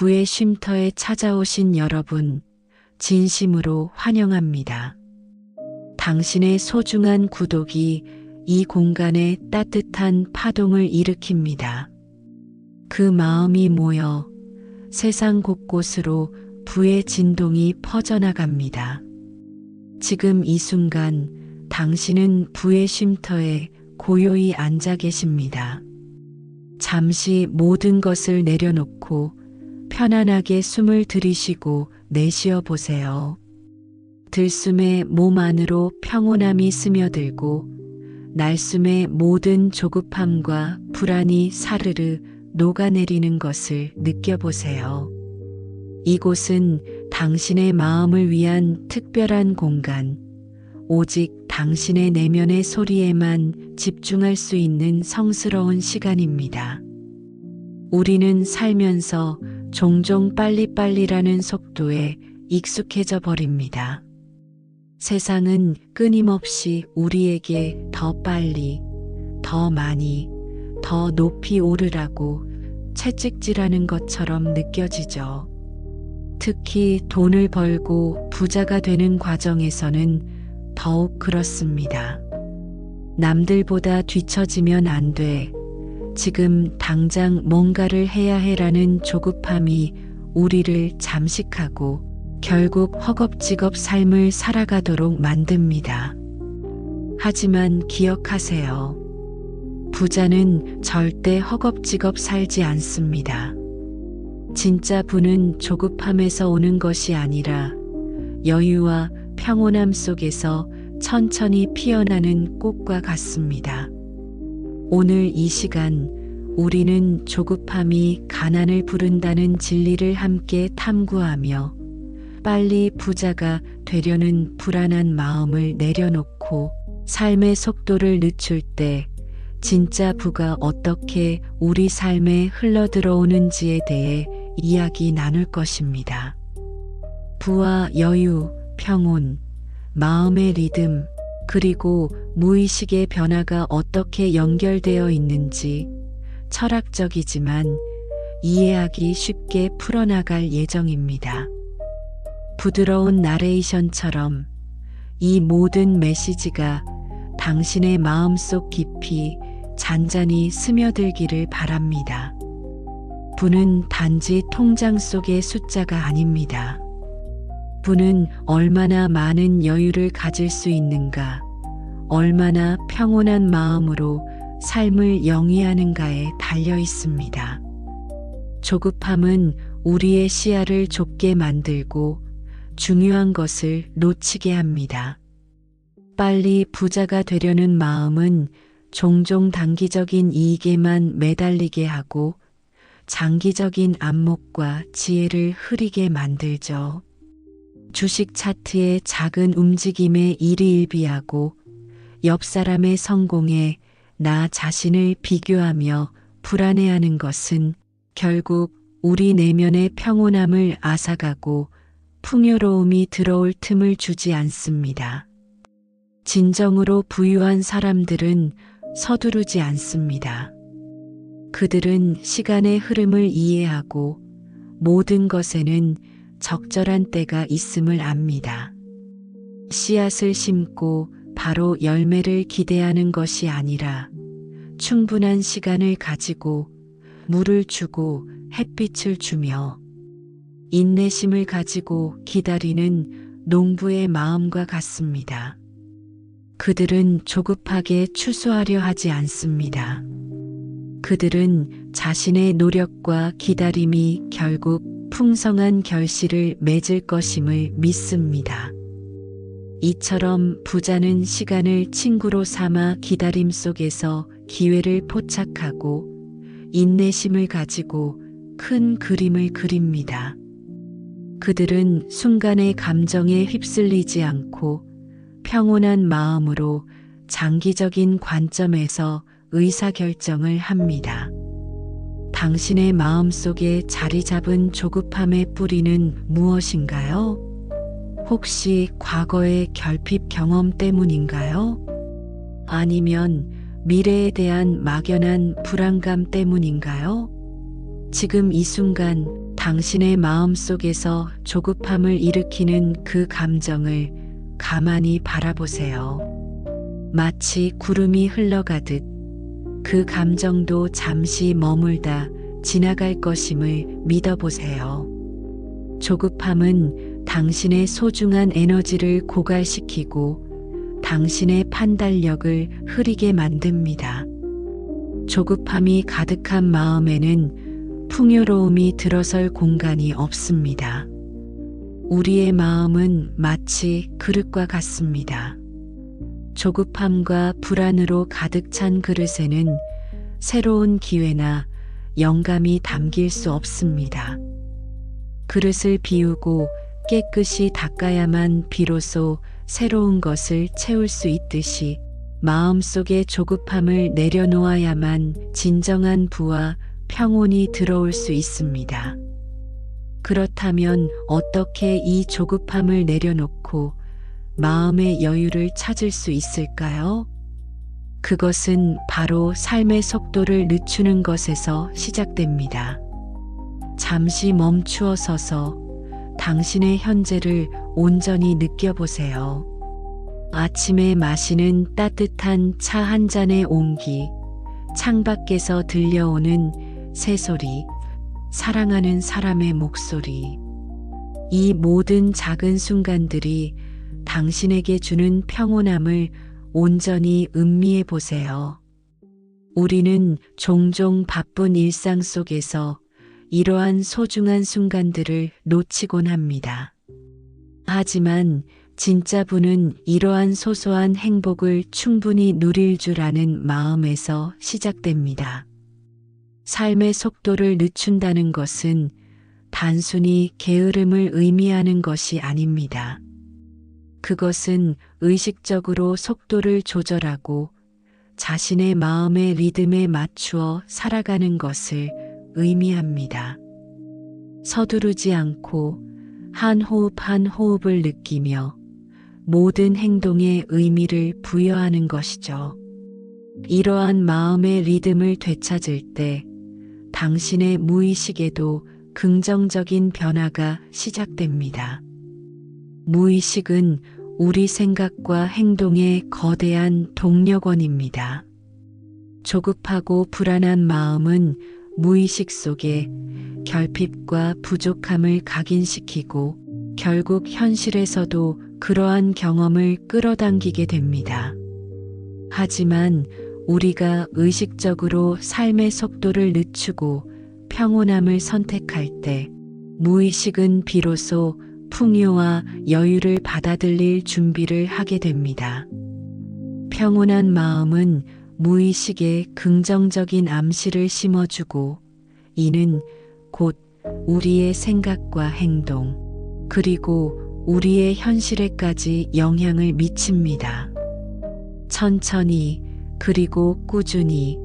부의 쉼터에 찾아오신 여러분, 진심으로 환영합니다. 당신의 소중한 구독이 이 공간에 따뜻한 파동을 일으킵니다. 그 마음이 모여 세상 곳곳으로 부의 진동이 퍼져나갑니다. 지금 이 순간 당신은 부의 쉼터에 고요히 앉아 계십니다. 잠시 모든 것을 내려놓고 편안하게 숨을 들이쉬고 내쉬어 보세요. 들숨에 몸 안으로 평온함이 스며들고 날숨의 모든 조급함과 불안이 사르르 녹아내리는 것을 느껴보세요. 이곳은 당신의 마음을 위한 특별한 공간, 오직 당신의 내면의 소리에만 집중할 수 있는 성스러운 시간입니다. 우리는 살면서 종종 빨리빨리라는 속도에 익숙해져 버립니다. 세상은 끊임없이 우리에게 더 빨리, 더 많이, 더 높이 오르라고 채찍질하는 것처럼 느껴지죠. 특히 돈을 벌고 부자가 되는 과정에서는 더욱 그렇습니다. 남들보다 뒤처지면 안 돼. 지금 당장 뭔가를 해야 해라는 조급함이 우리를 잠식하고 결국 허겁지겁 삶을 살아가도록 만듭니다. 하지만 기억하세요. 부자는 절대 허겁지겁 살지 않습니다. 진짜 부는 조급함에서 오는 것이 아니라 여유와 평온함 속에서 천천히 피어나는 꽃과 같습니다. 오늘 이 시간 우리는 조급함이 가난을 부른다는 진리를 함께 탐구하며 빨리 부자가 되려는 불안한 마음을 내려놓고 삶의 속도를 늦출 때 진짜 부가 어떻게 우리 삶에 흘러들어오는지에 대해 이야기 나눌 것입니다. 부와 여유, 평온, 마음의 리듬, 그리고 무의식의 변화가 어떻게 연결되어 있는지 철학적이지만 이해하기 쉽게 풀어나갈 예정입니다. 부드러운 나레이션처럼 이 모든 메시지가 당신의 마음속 깊이 잔잔히 스며들기를 바랍니다. 부는 단지 통장 속의 숫자가 아닙니다. 부는 얼마나 많은 여유를 가질 수 있는가, 얼마나 평온한 마음으로 삶을 영위하는가에 달려 있습니다. 조급함은 우리의 시야를 좁게 만들고 중요한 것을 놓치게 합니다. 빨리 부자가 되려는 마음은 종종 단기적인 이익에만 매달리게 하고 장기적인 안목과 지혜를 흐리게 만들죠. 주식 차트의 작은 움직임에 일희일비하고 옆 사람의 성공에 나 자신을 비교하며 불안해하는 것은 결국 우리 내면의 평온함을 앗아가고 풍요로움이 들어올 틈을 주지 않습니다. 진정으로 부유한 사람들은 서두르지 않습니다. 그들은 시간의 흐름을 이해하고 모든 것에는 적절한 때가 있음을 압니다. 씨앗을 심고 바로 열매를 기대하는 것이 아니라 충분한 시간을 가지고 물을 주고 햇빛을 주며 인내심을 가지고 기다리는 농부의 마음과 같습니다. 그들은 조급하게 추수하려 하지 않습니다. 그들은 자신의 노력과 기다림이 결국 풍성한 결실을 맺을 것임을 믿습니다. 이처럼 부자는 시간을 친구로 삼아 기다림 속에서 기회를 포착하고 인내심을 가지고 큰 그림을 그립니다. 그들은 순간의 감정에 휩쓸리지 않고 평온한 마음으로 장기적인 관점에서 의사결정을 합니다. 당신의 마음속에 자리 잡은 조급함의 뿌리는 무엇인가요? 혹시 과거의 결핍 경험 때문인가요? 아니면 미래에 대한 막연한 불안감 때문인가요? 지금 이 순간 당신의 마음 속에서 조급함을 일으키는 그 감정을 가만히 바라보세요. 마치 구름이 흘러가듯 그 감정도 잠시 머물다 지나갈 것임을 믿어보세요. 조급함은 당신의 소중한 에너지를 고갈시키고 당신의 판단력을 흐리게 만듭니다. 조급함이 가득한 마음에는 풍요로움이 들어설 공간이 없습니다. 우리의 마음은 마치 그릇과 같습니다. 조급함과 불안으로 가득 찬 그릇에는 새로운 기회나 영감이 담길 수 없습니다. 그릇을 비우고 깨끗이 닦아야만 비로소 새로운 것을 채울 수 있듯이 마음속의 조급함을 내려놓아야만 진정한 부와 평온이 들어올 수 있습니다. 그렇다면 어떻게 이 조급함을 내려놓고 마음의 여유를 찾을 수 있을까요? 그것은 바로 삶의 속도를 늦추는 것에서 시작됩니다. 잠시 멈추어 서서 당신의 현재를 온전히 느껴보세요. 아침에 마시는 따뜻한 차 한 잔의 온기, 창밖에서 들려오는 새소리, 사랑하는 사람의 목소리. 이 모든 작은 순간들이 당신에게 주는 평온함을 온전히 음미해 보세요. 우리는 종종 바쁜 일상 속에서 이러한 소중한 순간들을 놓치곤 합니다. 하지만 진짜 부는 이러한 소소한 행복을 충분히 누릴 줄 아는 마음에서 시작됩니다. 삶의 속도를 늦춘다는 것은 단순히 게으름을 의미하는 것이 아닙니다. 그것은 의식적으로 속도를 조절하고 자신의 마음의 리듬에 맞추어 살아가는 것을 의미합니다. 서두르지 않고 한 호흡 한 호흡을 느끼며 모든 행동에 의미를 부여하는 것이죠. 이러한 마음의 리듬을 되찾을 때 당신의 무의식에도 긍정적인 변화가 시작됩니다. 무의식은 우리 생각과 행동의 거대한 동력원입니다. 조급하고 불안한 마음은 무의식 속에 결핍과 부족함을 각인시키고 결국 현실에서도 그러한 경험을 끌어당기게 됩니다. 하지만 우리가 의식적으로 삶의 속도를 늦추고 평온함을 선택할 때 무의식은 비로소 풍요와 여유를 받아들일 준비를 하게 됩니다. 평온한 마음은 무의식에 긍정적인 암시를 심어주고 이는 곧 우리의 생각과 행동 그리고 우리의 현실에까지 영향을 미칩니다. 천천히 그리고 꾸준히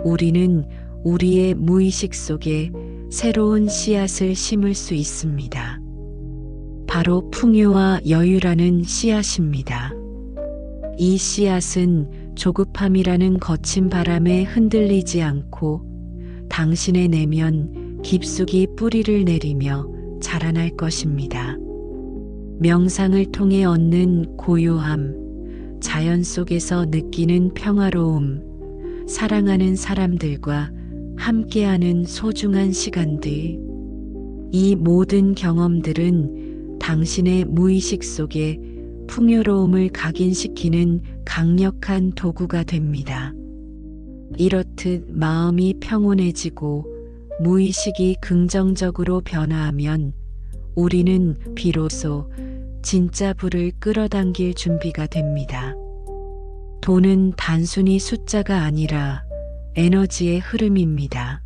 우리는 우리의 무의식 속에 새로운 씨앗을 심을 수 있습니다. 바로 풍요와 여유라는 씨앗입니다. 이 씨앗은 조급함이라는 거친 바람에 흔들리지 않고 당신의 내면 깊숙이 뿌리를 내리며 자라날 것입니다. 명상을 통해 얻는 고요함, 자연 속에서 느끼는 평화로움, 사랑하는 사람들과 함께하는 소중한 시간들, 이 모든 경험들은 당신의 무의식 속에 풍요로움을 각인시키는 강력한 도구가 됩니다. 이렇듯 마음이 평온해지고 무의식이 긍정적으로 변화하면 우리는 비로소 진짜 부를 끌어당길 준비가 됩니다. 돈은 단순히 숫자가 아니라 에너지의 흐름입니다.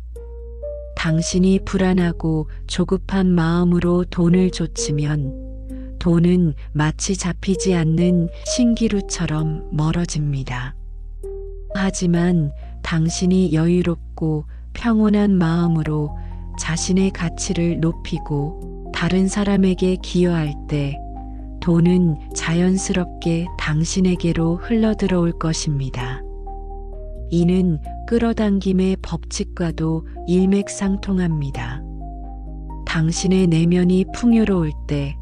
당신이 불안하고 조급한 마음으로 돈을 좇으면 돈은 마치 잡히지 않는 신기루처럼 멀어집니다. 하지만 당신이 여유롭고 평온한 마음으로 자신의 가치를 높이고 다른 사람에게 기여할 때 돈은 자연스럽게 당신에게로 흘러들어올 것입니다. 이는 끌어당김의 법칙과도 일맥상통합니다. 당신의 내면이 풍요로울 때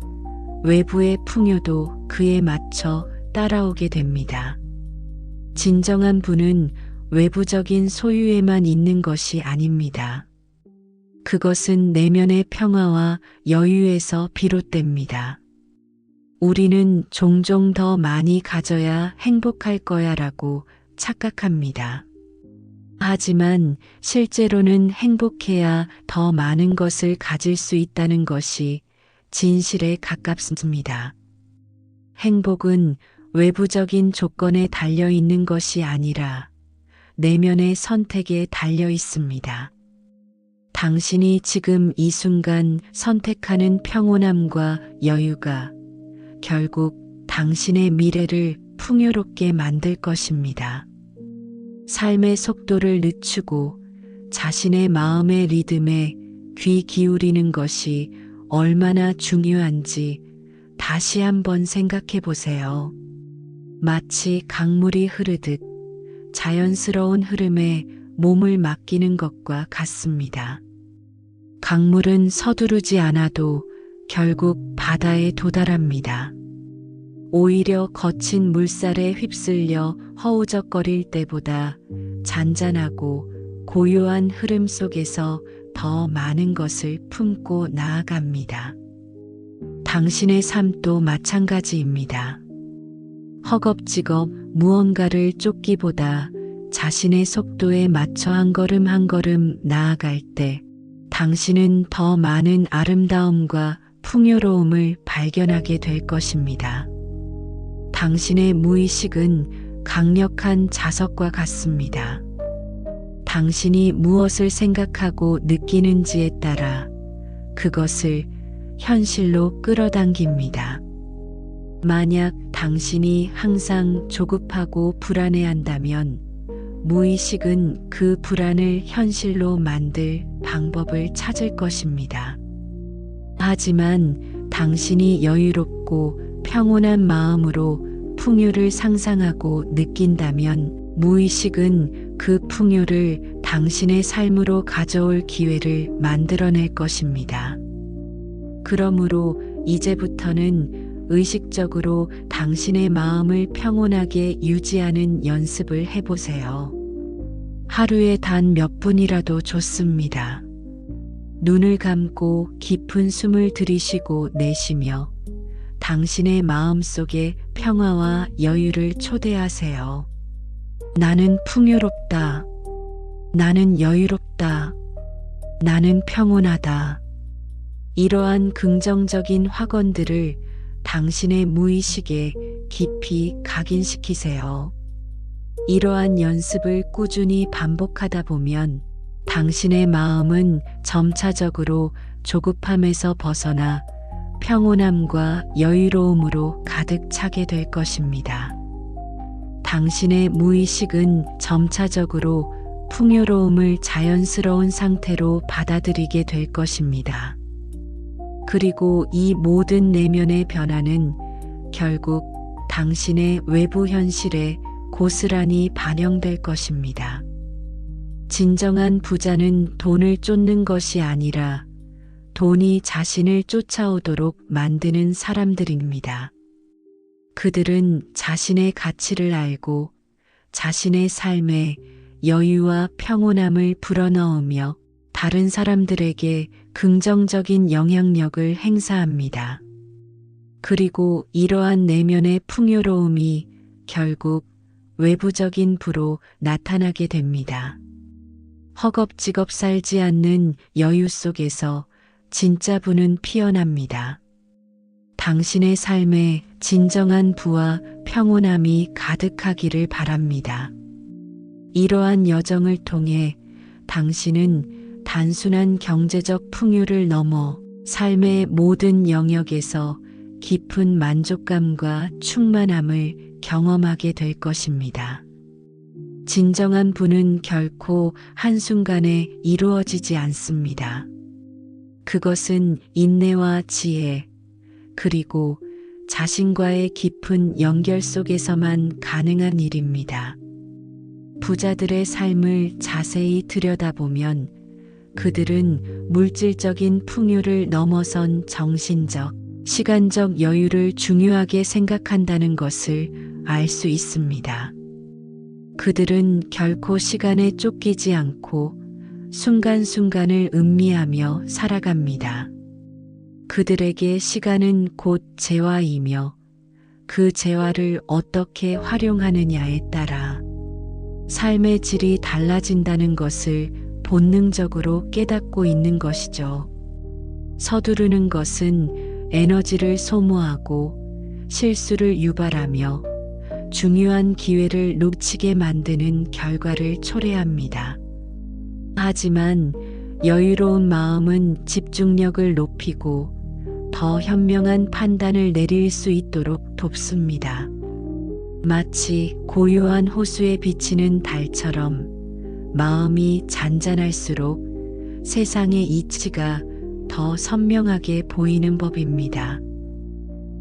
외부의 풍요도 그에 맞춰 따라오게 됩니다. 진정한 부는 외부적인 소유에만 있는 것이 아닙니다. 그것은 내면의 평화와 여유에서 비롯됩니다. 우리는 종종 더 많이 가져야 행복할 거야 라고 착각합니다. 하지만 실제로는 행복해야 더 많은 것을 가질 수 있다는 것이 진실에 가깝습니다. 행복은 외부적인 조건에 달려 있는 것이 아니라 내면의 선택에 달려 있습니다. 당신이 지금 이 순간 선택하는 평온함과 여유가 결국 당신의 미래를 풍요롭게 만들 것입니다. 삶의 속도를 늦추고 자신의 마음의 리듬에 귀 기울이는 것이 얼마나 중요한지 다시 한번 생각해 보세요. 마치 강물이 흐르듯 자연스러운 흐름에 몸을 맡기는 것과 같습니다. 강물은 서두르지 않아도 결국 바다에 도달합니다. 오히려 거친 물살에 휩쓸려 허우적거릴 때보다 잔잔하고 고요한 흐름 속에서 더 많은 것을 품고 나아갑니다. 당신의 삶도 마찬가지입니다. 허겁지겁 무언가를 쫓기보다 자신의 속도에 맞춰 한 걸음 한 걸음 나아갈 때 당신은 더 많은 아름다움과 풍요로움을 발견하게 될 것입니다. 당신의 무의식은 강력한 자석과 같습니다. 당신이 무엇을 생각하고 느끼는지에 따라 그것을 현실로 끌어당깁니다. 만약 당신이 항상 조급하고 불안해한다면 무의식은 그 불안을 현실로 만들 방법을 찾을 것입니다. 하지만 당신이 여유롭고 평온한 마음으로 풍요를 상상하고 느낀다면 무의식은 그 풍요를 당신의 삶으로 가져올 기회를 만들어낼 것입니다. 그러므로 이제부터는 의식적으로 당신의 마음을 평온하게 유지하는 연습을 해보세요. 하루에 단 몇 분이라도 좋습니다. 눈을 감고 깊은 숨을 들이쉬고 내쉬며 당신의 마음속에 평화와 여유를 초대하세요. 나는 풍요롭다. 나는 여유롭다. 나는 평온하다. 이러한 긍정적인 확언들을 당신의 무의식에 깊이 각인시키세요. 이러한 연습을 꾸준히 반복하다 보면 당신의 마음은 점차적으로 조급함에서 벗어나 평온함과 여유로움으로 가득 차게 될 것입니다. 당신의 무의식은 점차적으로 풍요로움을 자연스러운 상태로 받아들이게 될 것입니다. 그리고 이 모든 내면의 변화는 결국 당신의 외부 현실에 고스란히 반영될 것입니다. 진정한 부자는 돈을 쫓는 것이 아니라 돈이 자신을 쫓아오도록 만드는 사람들입니다. 그들은 자신의 가치를 알고 자신의 삶에 여유와 평온함을 불어넣으며 다른 사람들에게 긍정적인 영향력을 행사합니다. 그리고 이러한 내면의 풍요로움이 결국 외부적인 부로 나타나게 됩니다. 허겁지겁 살지 않는 여유 속에서 진짜 부는 피어납니다. 당신의 삶에 진정한 부와 평온함이 가득하기를 바랍니다. 이러한 여정을 통해 당신은 단순한 경제적 풍요를 넘어 삶의 모든 영역에서 깊은 만족감과 충만함을 경험하게 될 것입니다. 진정한 부는 결코 한순간에 이루어지지 않습니다. 그것은 인내와 지혜, 그리고 자신과의 깊은 연결 속에서만 가능한 일입니다. 부자들의 삶을 자세히 들여다보면 그들은 물질적인 풍요를 넘어선 정신적, 시간적 여유를 중요하게 생각한다는 것을 알 수 있습니다. 그들은 결코 시간에 쫓기지 않고 순간순간을 음미하며 살아갑니다. 그들에게 시간은 곧 재화이며 그 재화를 어떻게 활용하느냐에 따라 삶의 질이 달라진다는 것을 본능적으로 깨닫고 있는 것이죠. 서두르는 것은 에너지를 소모하고 실수를 유발하며 중요한 기회를 놓치게 만드는 결과를 초래합니다. 하지만 여유로운 마음은 집중력을 높이고 더 현명한 판단을 내릴 수 있도록 돕습니다. 마치 고요한 호수에 비치는 달처럼 마음이 잔잔할수록 세상의 이치가 더 선명하게 보이는 법입니다.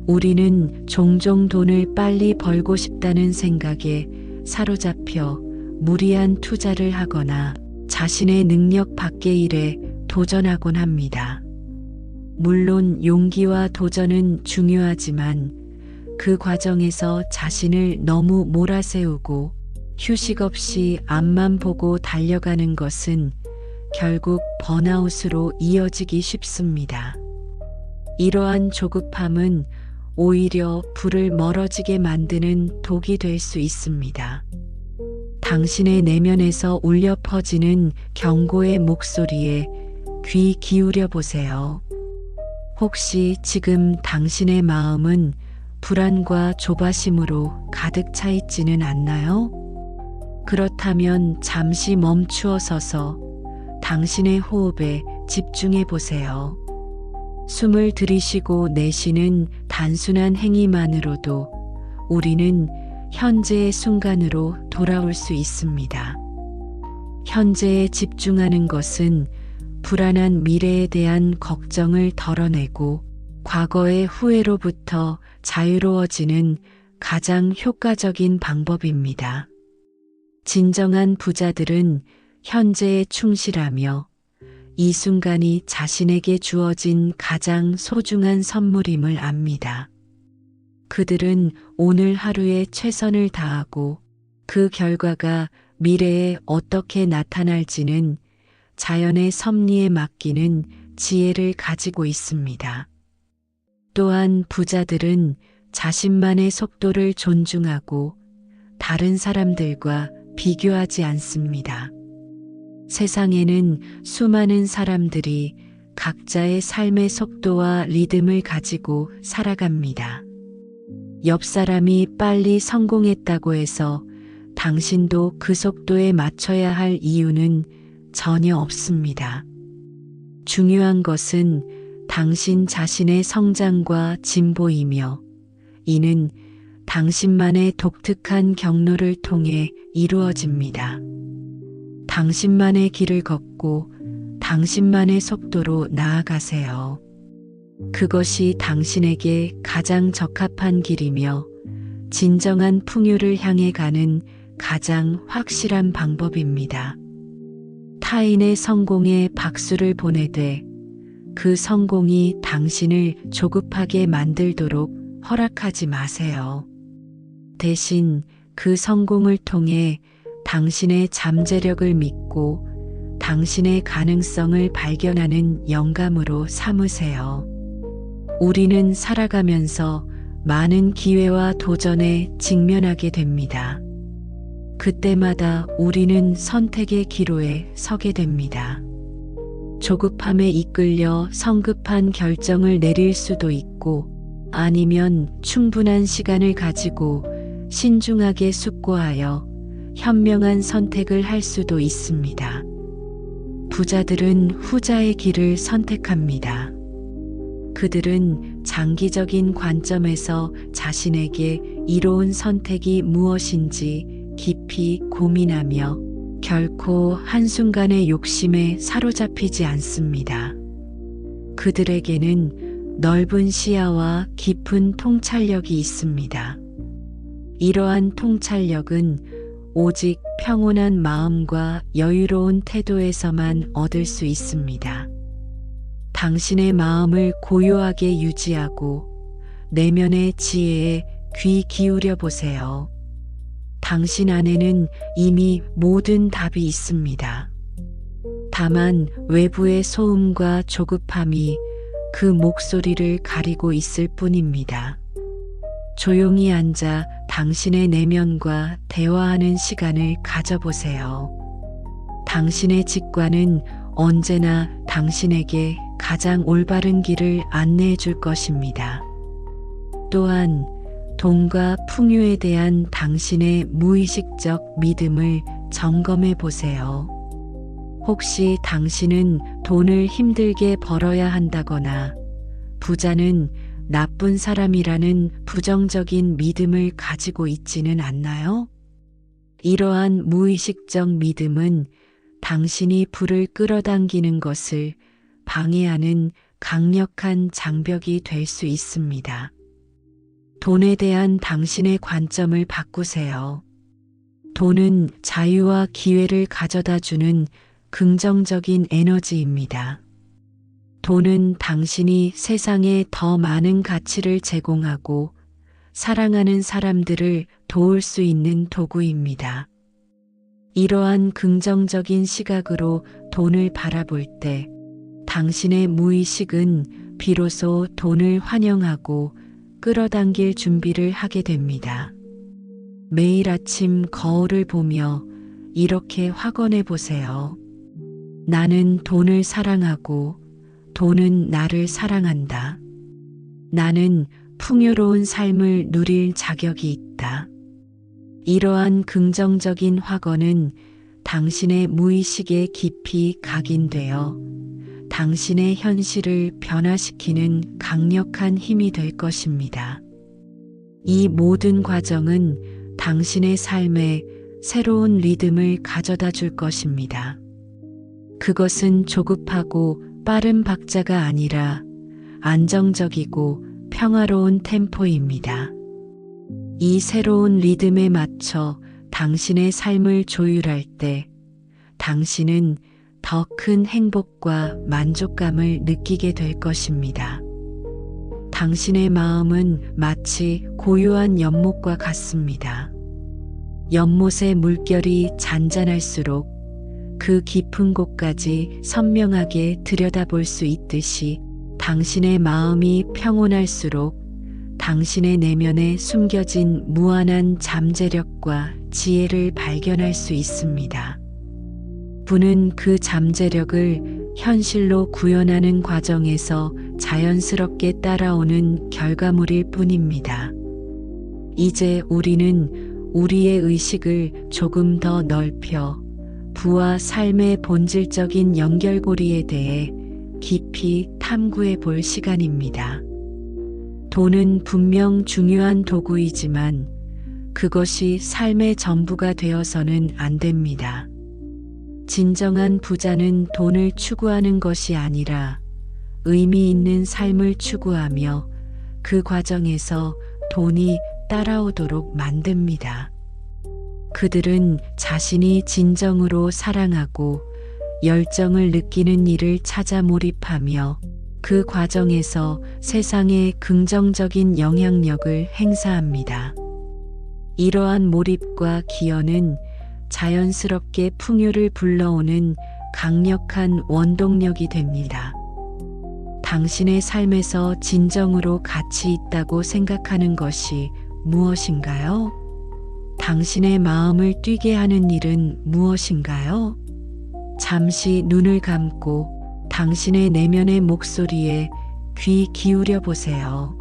우리는 종종 돈을 빨리 벌고 싶다는 생각에 사로잡혀 무리한 투자를 하거나 자신의 능력 밖의 일에 도전하곤 합니다. 물론 용기와 도전은 중요하지만 그 과정에서 자신을 너무 몰아세우고 휴식 없이 앞만 보고 달려가는 것은 결국 번아웃으로 이어지기 쉽습니다. 이러한 조급함은 오히려 불을 멀어지게 만드는 독이 될 수 있습니다. 당신의 내면에서 울려 퍼지는 경고의 목소리에 귀 기울여 보세요. 혹시 지금 당신의 마음은 불안과 조바심으로 가득 차 있지는 않나요? 그렇다면 잠시 멈추어 서서 당신의 호흡에 집중해 보세요. 숨을 들이쉬고 내쉬는 단순한 행위만으로도 우리는 현재의 순간으로 돌아올 수 있습니다. 현재에 집중하는 것은 불안한 미래에 대한 걱정을 덜어내고 과거의 후회로부터 자유로워지는 가장 효과적인 방법입니다. 진정한 부자들은 현재에 충실하며 이 순간이 자신에게 주어진 가장 소중한 선물임을 압니다. 그들은 오늘 하루에 최선을 다하고 그 결과가 미래에 어떻게 나타날지는 자연의 섭리에 맡기는 지혜를 가지고 있습니다. 또한 부자들은 자신만의 속도를 존중하고 다른 사람들과 비교하지 않습니다. 세상에는 수많은 사람들이 각자의 삶의 속도와 리듬을 가지고 살아갑니다. 옆 사람이 빨리 성공했다고 해서 당신도 그 속도에 맞춰야 할 이유는 전혀 없습니다. 중요한 것은 당신 자신의 성장과 진보이며 이는 당신만의 독특한 경로를 통해 이루어집니다. 당신만의 길을 걷고 당신만의 속도로 나아가세요. 그것이 당신에게 가장 적합한 길이며 진정한 풍요를 향해 가는 가장 확실한 방법입니다. 타인의 성공에 박수를 보내되 그 성공이 당신을 조급하게 만들도록 허락하지 마세요. 대신 그 성공을 통해 당신의 잠재력을 믿고 당신의 가능성을 발견하는 영감으로 삼으세요. 우리는 살아가면서 많은 기회와 도전에 직면하게 됩니다. 그때마다 우리는 선택의 기로에 서게 됩니다. 조급함에 이끌려 성급한 결정을 내릴 수도 있고 아니면 충분한 시간을 가지고 신중하게 숙고하여 현명한 선택을 할 수도 있습니다. 부자들은 후자의 길을 선택합니다. 그들은 장기적인 관점에서 자신에게 이로운 선택이 무엇인지 깊이 고민하며 결코 한순간의 욕심에 사로잡히지 않습니다. 그들에게는 넓은 시야와 깊은 통찰력이 있습니다. 이러한 통찰력은 오직 평온한 마음과 여유로운 태도에서만 얻을 수 있습니다. 당신의 마음을 고요하게 유지하고 내면의 지혜에 귀 기울여 보세요. 당신 안에는 이미 모든 답이 있습니다. 다만 외부의 소음과 조급함이 그 목소리를 가리고 있을 뿐입니다. 조용히 앉아 당신의 내면과 대화하는 시간을 가져보세요. 당신의 직관은 언제나 당신에게 가장 올바른 길을 안내해 줄 것입니다. 또한 돈과 풍요에 대한 당신의 무의식적 믿음을 점검해 보세요. 혹시 당신은 돈을 힘들게 벌어야 한다거나 부자는 나쁜 사람이라는 부정적인 믿음을 가지고 있지는 않나요? 이러한 무의식적 믿음은 당신이 불을 끌어당기는 것을 방해하는 강력한 장벽이 될 수 있습니다. 돈에 대한 당신의 관점을 바꾸세요. 돈은 자유와 기회를 가져다 주는 긍정적인 에너지입니다. 돈은 당신이 세상에 더 많은 가치를 제공하고 사랑하는 사람들을 도울 수 있는 도구입니다. 이러한 긍정적인 시각으로 돈을 바라볼 때 당신의 무의식은 비로소 돈을 환영하고 끌어당길 준비를 하게 됩니다. 매일 아침 거울을 보며 이렇게 확언해 보세요. 나는 돈을 사랑하고 돈은 나를 사랑한다. 나는 풍요로운 삶을 누릴 자격이 있다. 이러한 긍정적인 확언은 당신의 무의식에 깊이 각인되어 당신의 현실을 변화시키는 강력한 힘이 될 것입니다. 이 모든 과정은 당신의 삶에 새로운 리듬을 가져다 줄 것입니다. 그것은 조급하고 빠른 박자가 아니라 안정적이고 평화로운 템포입니다. 이 새로운 리듬에 맞춰 당신의 삶을 조율할 때 당신은 더 큰 행복과 만족감을 느끼게 될 것입니다. 당신의 마음은 마치 고요한 연못과 같습니다. 연못의 물결이 잔잔할수록 그 깊은 곳까지 선명하게 들여다볼 수 있듯이 당신의 마음이 평온할수록 당신의 내면에 숨겨진 무한한 잠재력과 지혜를 발견할 수 있습니다. 부는 그 잠재력을 현실로 구현하는 과정에서 자연스럽게 따라오는 결과물일 뿐입니다. 이제 우리는 우리의 의식을 조금 더 넓혀 부와 삶의 본질적인 연결고리에 대해 깊이 탐구해 볼 시간입니다. 돈은 분명 중요한 도구이지만 그것이 삶의 전부가 되어서는 안 됩니다. 진정한 부자는 돈을 추구하는 것이 아니라 의미 있는 삶을 추구하며 그 과정에서 돈이 따라오도록 만듭니다. 그들은 자신이 진정으로 사랑하고 열정을 느끼는 일을 찾아 몰입하며 그 과정에서 세상에 긍정적인 영향력을 행사합니다. 이러한 몰입과 기여는 자연스럽게 풍요를 불러오는 강력한 원동력이 됩니다. 당신의 삶에서 진정으로 가치 있다고 생각하는 것이 무엇인가요? 당신의 마음을 뛰게 하는 일은 무엇인가요? 잠시 눈을 감고 당신의 내면의 목소리에 귀 기울여 보세요.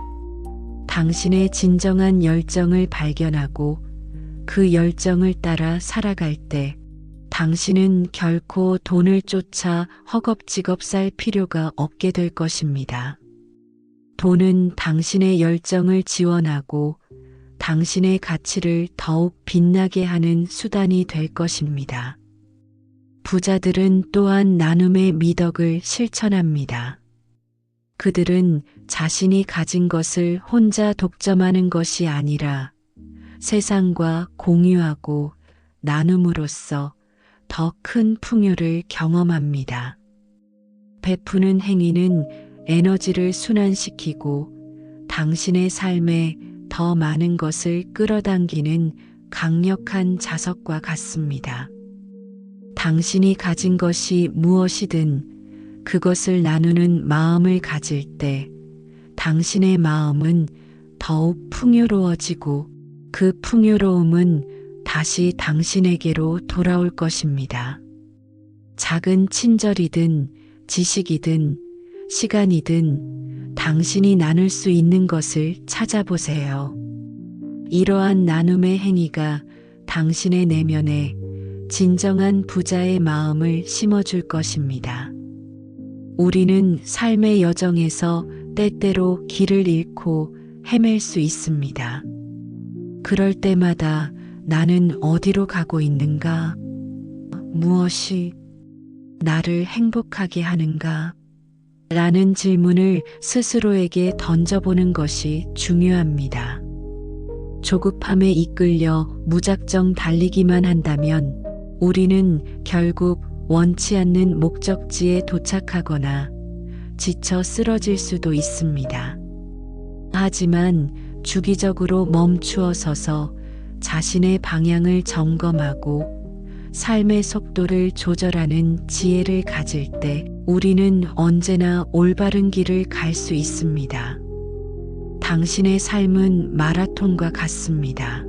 당신의 진정한 열정을 발견하고 그 열정을 따라 살아갈 때 당신은 결코 돈을 쫓아 허겁지겁 살 필요가 없게 될 것입니다. 돈은 당신의 열정을 지원하고 당신의 가치를 더욱 빛나게 하는 수단이 될 것입니다. 부자들은 또한 나눔의 미덕을 실천합니다. 그들은 자신이 가진 것을 혼자 독점하는 것이 아니라 세상과 공유하고 나눔으로써 더 큰 풍요를 경험합니다. 베푸는 행위는 에너지를 순환시키고 당신의 삶에 더 많은 것을 끌어당기는 강력한 자석과 같습니다. 당신이 가진 것이 무엇이든 그것을 나누는 마음을 가질 때 당신의 마음은 더욱 풍요로워지고 그 풍요로움은 다시 당신에게로 돌아올 것입니다. 작은 친절이든 지식이든 시간이든 당신이 나눌 수 있는 것을 찾아보세요. 이러한 나눔의 행위가 당신의 내면에 진정한 부자의 마음을 심어줄 것입니다. 우리는 삶의 여정에서 때때로 길을 잃고 헤맬 수 있습니다. 그럴 때마다 나는 어디로 가고 있는가? 무엇이 나를 행복하게 하는가? 라는 질문을 스스로에게 던져보는 것이 중요합니다. 조급함에 이끌려 무작정 달리기만 한다면 우리는 결국 원치 않는 목적지에 도착하거나 지쳐 쓰러질 수도 있습니다. 하지만 주기적으로 멈추어 서서 자신의 방향을 점검하고 삶의 속도를 조절하는 지혜를 가질 때 우리는 언제나 올바른 길을 갈 수 있습니다. 당신의 삶은 마라톤과 같습니다.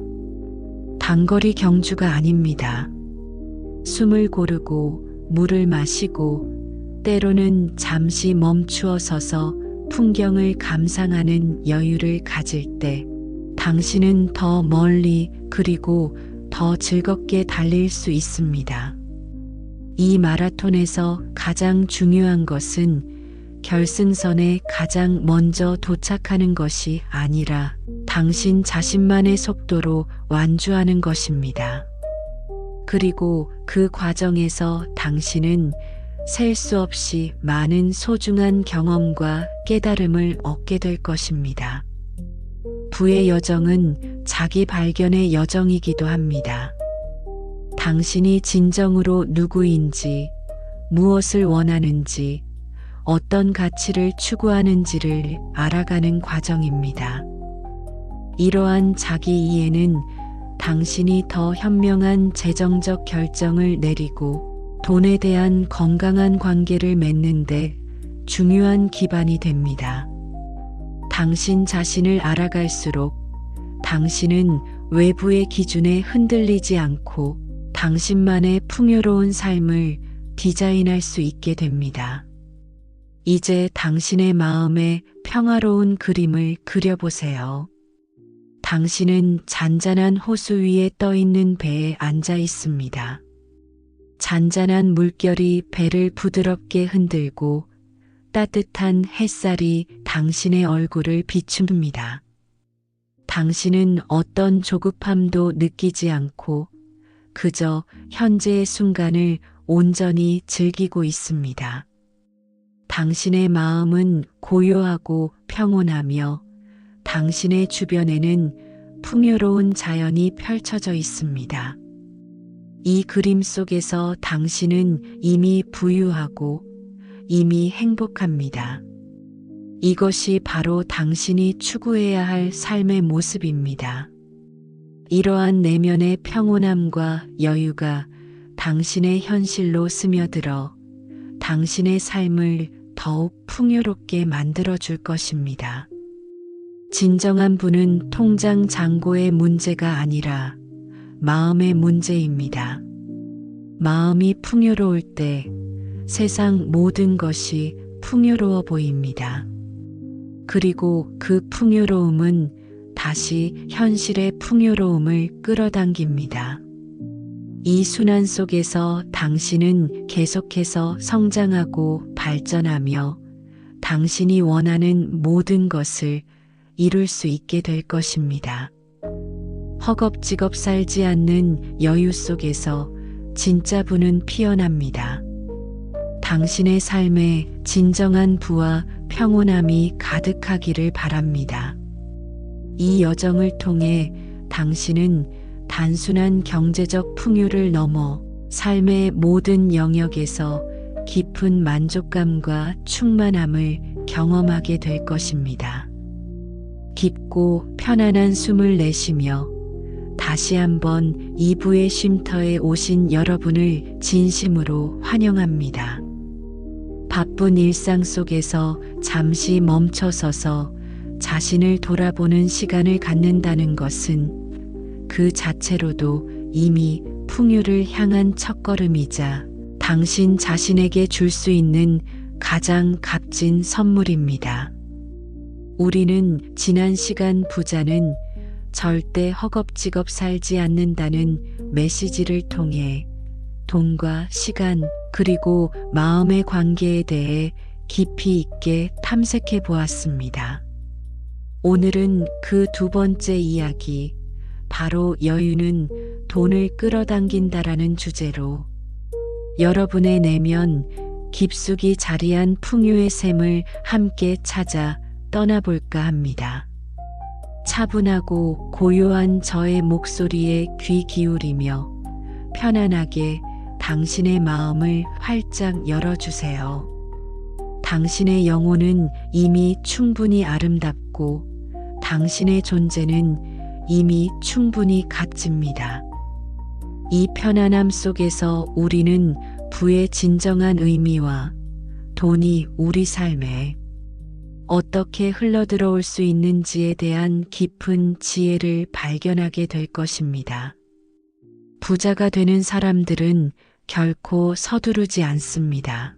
단거리 경주가 아닙니다. 숨을 고르고 물을 마시고 때로는 잠시 멈추어 서서 풍경을 감상하는 여유를 가질 때 당신은 더 멀리 그리고 더 즐겁게 달릴 수 있습니다. 이 마라톤에서 가장 중요한 것은 결승선에 가장 먼저 도착하는 것이 아니라 당신 자신만의 속도로 완주하는 것입니다. 그리고 그 과정에서 당신은 셀 수 없이 많은 소중한 경험과 깨달음을 얻게 될 것입니다. 부의 여정은 자기 발견의 여정이기도 합니다. 당신이 진정으로 누구인지, 무엇을 원하는지, 어떤 가치를 추구하는지를 알아가는 과정입니다. 이러한 자기 이해는 당신이 더 현명한 재정적 결정을 내리고 돈에 대한 건강한 관계를 맺는데 중요한 기반이 됩니다. 당신 자신을 알아갈수록 당신은 외부의 기준에 흔들리지 않고 당신만의 풍요로운 삶을 디자인할 수 있게 됩니다. 이제 당신의 마음에 평화로운 그림을 그려보세요. 당신은 잔잔한 호수 위에 떠 있는 배에 앉아 있습니다. 잔잔한 물결이 배를 부드럽게 흔들고 따뜻한 햇살이 당신의 얼굴을 비춥니다. 당신은 어떤 조급함도 느끼지 않고 그저 현재의 순간을 온전히 즐기고 있습니다. 당신의 마음은 고요하고 평온하며 당신의 주변에는 풍요로운 자연이 펼쳐져 있습니다. 이 그림 속에서 당신은 이미 부유하고 이미 행복합니다. 이것이 바로 당신이 추구해야 할 삶의 모습입니다. 이러한 내면의 평온함과 여유가 당신의 현실로 스며들어 당신의 삶을 더욱 풍요롭게 만들어줄 것입니다. 진정한 부는 통장 잔고의 문제가 아니라 마음의 문제입니다. 마음이 풍요로울 때 세상 모든 것이 풍요로워 보입니다. 그리고 그 풍요로움은 다시 현실의 풍요로움을 끌어당깁니다. 이 순환 속에서 당신은 계속해서 성장하고 발전하며 당신이 원하는 모든 것을 이룰 수 있게 될 것입니다. 허겁지겁 살지 않는 여유 속에서 진짜 부는 피어납니다. 당신의 삶에 진정한 부와 평온함이 가득하기를 바랍니다. 이 여정을 통해 당신은 단순한 경제적 풍요를 넘어 삶의 모든 영역에서 깊은 만족감과 충만함을 경험하게 될 것입니다. 깊고 편안한 숨을 내쉬며 다시 한번 2부의 쉼터에 오신 여러분을 진심으로 환영합니다. 바쁜 일상 속에서 잠시 멈춰서서 자신을 돌아보는 시간을 갖는다는 것은 그 자체로도 이미 풍요를 향한 첫걸음이자 당신 자신에게 줄 수 있는 가장 값진 선물입니다. 우리는 지난 시간 부자는 절대 허겁지겁 살지 않는다는 메시지를 통해 돈과 시간 그리고 마음의 관계에 대해 깊이 있게 탐색해 보았습니다. 오늘은 그 두 번째 이야기, 바로 여유는 돈을 끌어당긴다라는 주제로 여러분의 내면 깊숙이 자리한 풍요의 샘을 함께 찾아 떠나볼까 합니다. 차분하고 고요한 저의 목소리에 귀 기울이며 편안하게 당신의 마음을 활짝 열어주세요. 당신의 영혼은 이미 충분히 아름답고 당신의 존재는 이미 충분히 값집니다. 이 편안함 속에서 우리는 부의 진정한 의미와 돈이 우리 삶에 어떻게 흘러들어올 수 있는지에 대한 깊은 지혜를 발견하게 될 것입니다. 부자가 되는 사람들은 결코 서두르지 않습니다.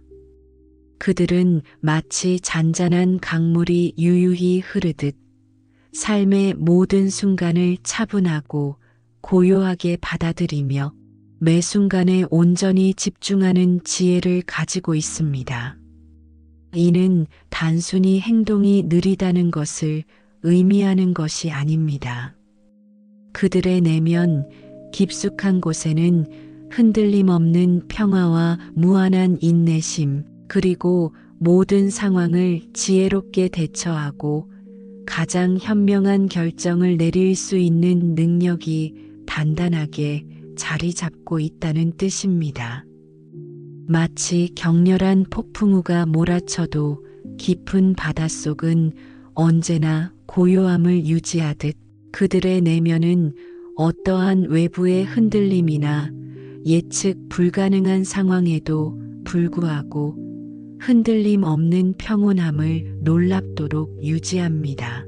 그들은 마치 잔잔한 강물이 유유히 흐르듯 삶의 모든 순간을 차분하고 고요하게 받아들이며 매 순간에 온전히 집중하는 지혜를 가지고 있습니다. 이는 단순히 행동이 느리다는 것을 의미하는 것이 아닙니다. 그들의 내면 깊숙한 곳에는 흔들림 없는 평화와 무한한 인내심, 그리고 모든 상황을 지혜롭게 대처하고 가장 현명한 결정을 내릴 수 있는 능력이 단단하게 자리 잡고 있다는 뜻입니다. 마치 격렬한 폭풍우가 몰아쳐도 깊은 바닷속은 언제나 고요함을 유지하듯 그들의 내면은 어떠한 외부의 흔들림이나 예측 불가능한 상황에도 불구하고 흔들림 없는 평온함을 놀랍도록 유지합니다.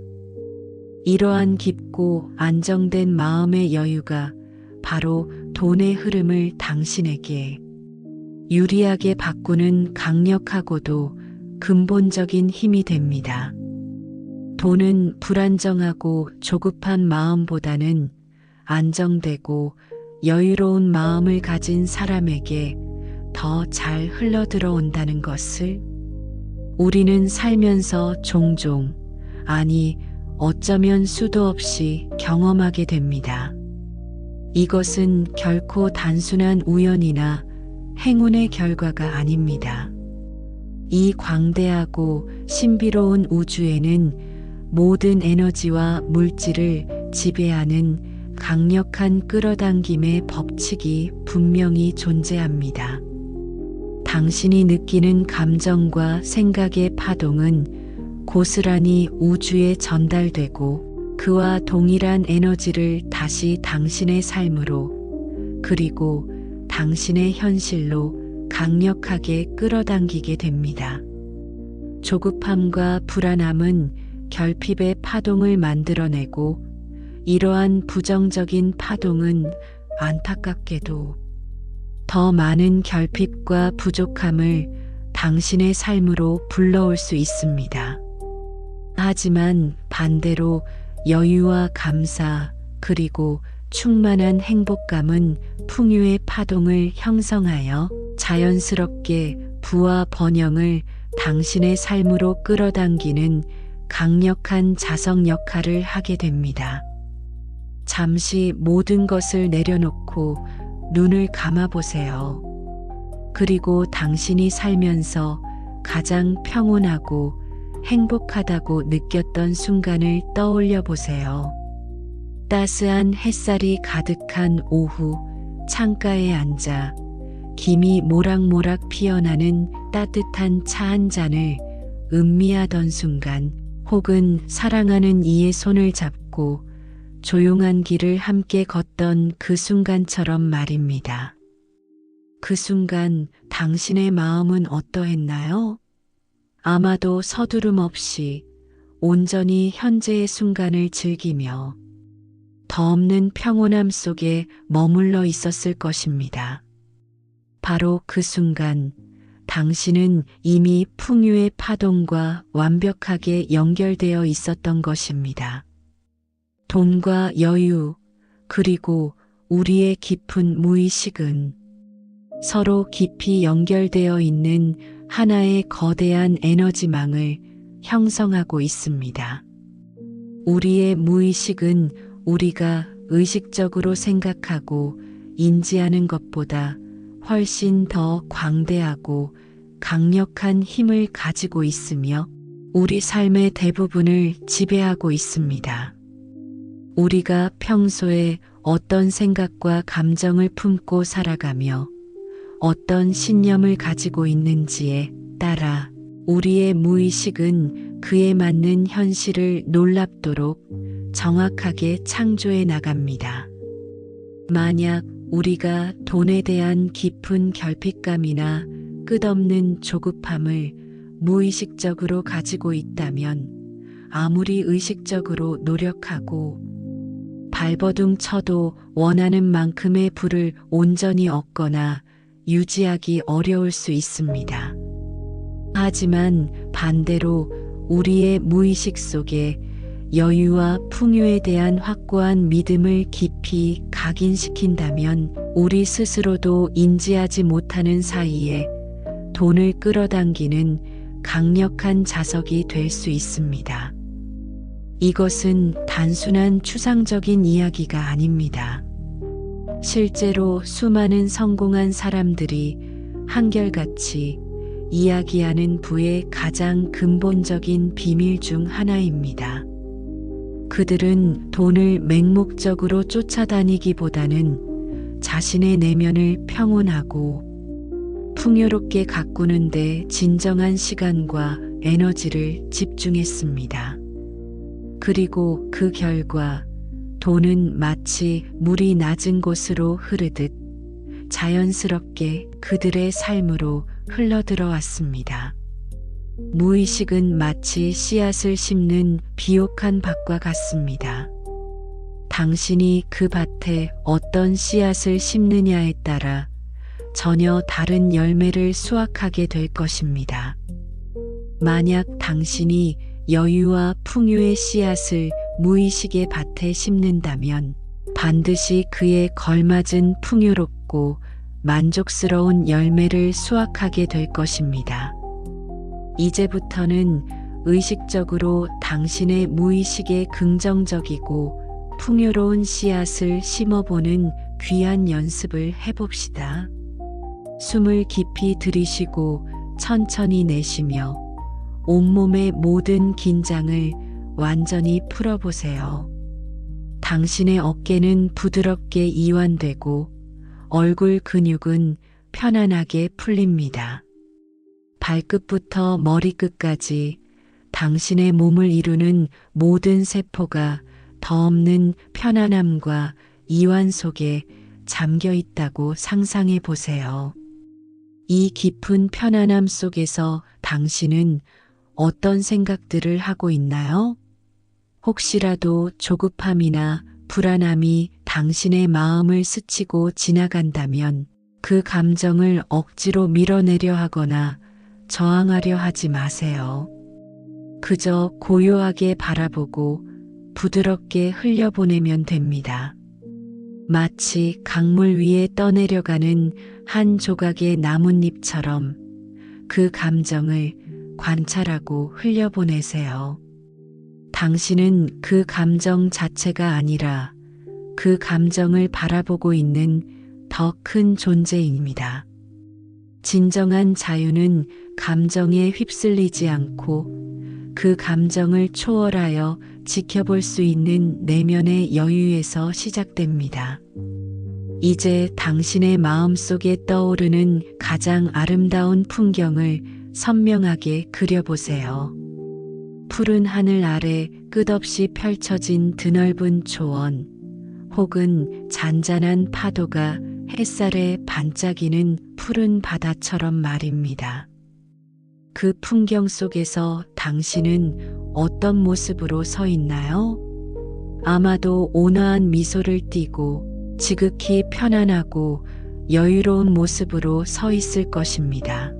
이러한 깊고 안정된 마음의 여유가 바로 돈의 흐름을 당신에게 유리하게 바꾸는 강력하고도 근본적인 힘이 됩니다. 돈은 불안정하고 조급한 마음보다는 안정되고 여유로운 마음을 가진 사람에게 더 잘 흘러들어온다는 것을 우리는 살면서 종종, 아니 어쩌면 수도 없이 경험하게 됩니다. 이것은 결코 단순한 우연이나 행운의 결과가 아닙니다. 이 광대하고 신비로운 우주에는 모든 에너지와 물질을 지배하는 강력한 끌어당김의 법칙이 분명히 존재합니다. 당신이 느끼는 감정과 생각의 파동은 고스란히 우주에 전달되고 그와 동일한 에너지를 다시 당신의 삶으로 그리고 당신의 현실로 강력하게 끌어당기게 됩니다. 조급함과 불안함은 결핍의 파동을 만들어내고 이러한 부정적인 파동은 안타깝게도 더 많은 결핍과 부족함을 당신의 삶으로 불러올 수 있습니다. 하지만 반대로 여유와 감사 그리고 충만한 행복감은 풍요의 파동을 형성하여 자연스럽게 부와 번영을 당신의 삶으로 끌어당기는 강력한 자석 역할을 하게 됩니다. 잠시 모든 것을 내려놓고 눈을 감아보세요. 그리고 당신이 살면서 가장 평온하고 행복하다고 느꼈던 순간을 떠올려 보세요. 따스한 햇살이 가득한 오후 창가에 앉아 김이 모락모락 피어나는 따뜻한 차 한 잔을 음미하던 순간, 혹은 사랑하는 이의 손을 잡고 조용한 길을 함께 걷던 그 순간처럼 말입니다. 그 순간 당신의 마음은 어떠했나요? 아마도 서두름 없이 온전히 현재의 순간을 즐기며 더 없는 평온함 속에 머물러 있었을 것입니다. 바로 그 순간 당신은 이미 풍요의 파동과 완벽하게 연결되어 있었던 것입니다. 돈과 여유, 그리고 우리의 깊은 무의식은 서로 깊이 연결되어 있는 하나의 거대한 에너지망을 형성하고 있습니다. 우리의 무의식은 우리가 의식적으로 생각하고 인지하는 것보다 훨씬 더 광대하고 강력한 힘을 가지고 있으며 우리 삶의 대부분을 지배하고 있습니다. 우리가 평소에 어떤 생각과 감정을 품고 살아가며 어떤 신념을 가지고 있는지에 따라 우리의 무의식은 그에 맞는 현실을 놀랍도록 정확하게 창조해 나갑니다. 만약 우리가 돈에 대한 깊은 결핍감이나 끝없는 조급함을 무의식적으로 가지고 있다면, 아무리 의식적으로 노력하고 발버둥 쳐도 원하는 만큼의 부를 온전히 얻거나 유지하기 어려울 수 있습니다. 하지만 반대로 우리의 무의식 속에 여유와 풍요에 대한 확고한 믿음을 깊이 각인시킨다면 우리 스스로도 인지하지 못하는 사이에 돈을 끌어당기는 강력한 자석이 될 수 있습니다. 이것은 단순한 추상적인 이야기가 아닙니다. 실제로 수많은 성공한 사람들이 한결같이 이야기하는 부의 가장 근본적인 비밀 중 하나입니다. 그들은 돈을 맹목적으로 쫓아다니기보다는 자신의 내면을 평온하고 풍요롭게 가꾸는데 진정한 시간과 에너지를 집중했습니다. 그리고 그 결과 돈은 마치 물이 낮은 곳으로 흐르듯 자연스럽게 그들의 삶으로 흘러들어왔습니다. 무의식은 마치 씨앗을 심는 비옥한 밭과 같습니다. 당신이 그 밭에 어떤 씨앗을 심느냐에 따라 전혀 다른 열매를 수확하게 될 것입니다. 만약 당신이 여유와 풍요의 씨앗을 무의식의 밭에 심는다면 반드시 그에 걸맞은 풍요롭고 만족스러운 열매를 수확하게 될 것입니다. 이제부터는 의식적으로 당신의 무의식에 긍정적이고 풍요로운 씨앗을 심어보는 귀한 연습을 해봅시다. 숨을 깊이 들이쉬고 천천히 내쉬며 온몸의 모든 긴장을 완전히 풀어보세요. 당신의 어깨는 부드럽게 이완되고 얼굴 근육은 편안하게 풀립니다. 발끝부터 머리끝까지 당신의 몸을 이루는 모든 세포가 더 없는 편안함과 이완 속에 잠겨 있다고 상상해 보세요. 이 깊은 편안함 속에서 당신은 어떤 생각들을 하고 있나요? 혹시라도 조급함이나 불안함이 당신의 마음을 스치고 지나간다면 그 감정을 억지로 밀어내려 하거나 저항하려 하지 마세요. 그저 고요하게 바라보고 부드럽게 흘려보내면 됩니다. 마치 강물 위에 떠내려가는 한 조각의 나뭇잎처럼 그 감정을 관찰하고 흘려보내세요. 당신은 그 감정 자체가 아니라 그 감정을 바라보고 있는 더 큰 존재입니다. 진정한 자유는 감정에 휩쓸리지 않고 그 감정을 초월하여 지켜볼 수 있는 내면의 여유에서 시작됩니다. 이제 당신의 마음속에 떠오르는 가장 아름다운 풍경을 선명하게 그려보세요. 푸른 하늘 아래 끝없이 펼쳐진 드넓은 초원, 혹은 잔잔한 파도가 햇살에 반짝이는 푸른 바다처럼 말입니다. 그 풍경 속에서 당신은 어떤 모습으로 서 있나요? 아마도 온화한 미소를 띠고 지극히 편안하고 여유로운 모습으로 서 있을 것입니다.